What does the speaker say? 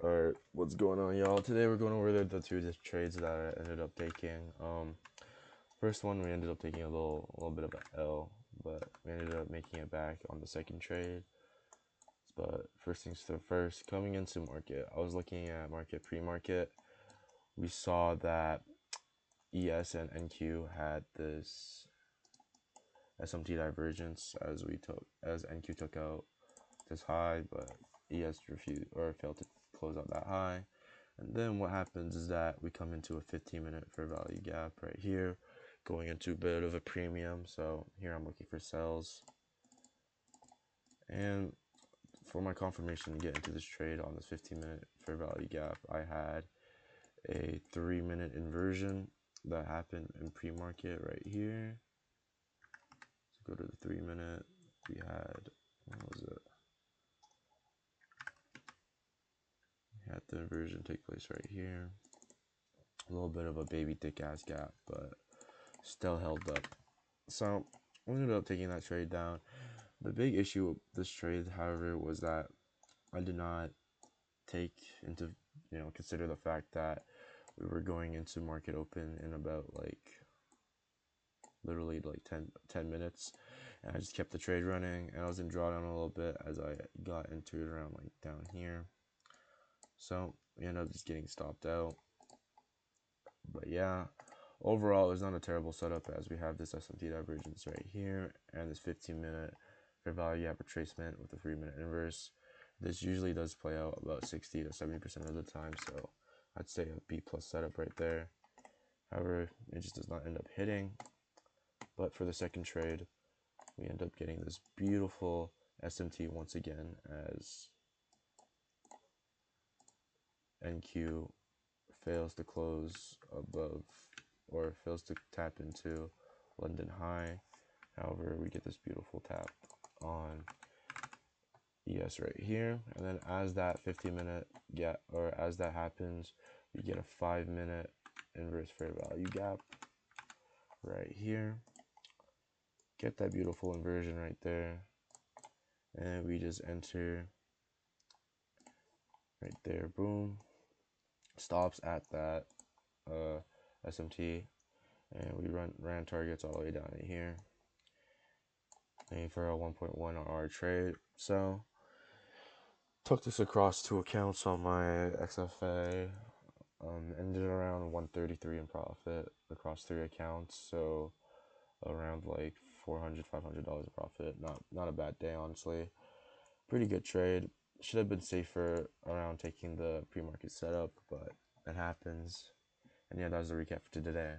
Alright, what's going on, y'all? Today we're going over the two trades that I ended up taking. First one we ended up taking a little bit of an L, but we ended up making it back on the second trade. But first things first, coming into market, I was looking at market pre-market. We saw that ES and NQ had this SMT divergence as NQ took out this high, but ES refused or failed to close out that high. And then what happens is that we come into a 15-minute fair value gap right here, going into a bit of a premium. So here I'm looking for sells. And for my confirmation to get into this trade on this 15-minute fair value gap, I had a 3-minute inversion that happened in pre-market right here. So go to the 3-minute. We had, what was it? We had the inversion take place right here. A little bit of a baby thick ass gap, but still held up. So I ended up taking that trade down. The big issue with this trade, however, was that I did not take into consider the fact that we were going into market open in about literally 10 minutes, and I just kept the trade running, and I was in drawdown a little bit as I got into it around down here. So we ended up just getting stopped out. But yeah, overall, it's not a terrible setup as we have this SMT divergence right here and this 15-minute fair value gap retracement with a 3-minute inverse. This usually does play out about 60 to 70% of the time, so I'd say a B plus setup right there. However, it just does not end up hitting. But for the second trade, we end up getting this beautiful SMT once again as NQ fails to close above or fails to tap into London high. However, we get this beautiful tap on ES right here, and then as that 15-minute gap, or as that happens, we get a 5-minute inverse fair value gap right here. Get that beautiful inversion right there, and we just enter right there. Boom, stops at that SMT, and we ran targets all the way down in here, aiming for a 1.1 on our trade. So took this across 2 accounts on my XFA, ended around 133 in profit across 3 accounts, so around $400, $500 in profit. Not a bad day, honestly. Pretty good trade. Should have been safer around taking the pre-market setup, but that happens. And yeah, that was the recap for today.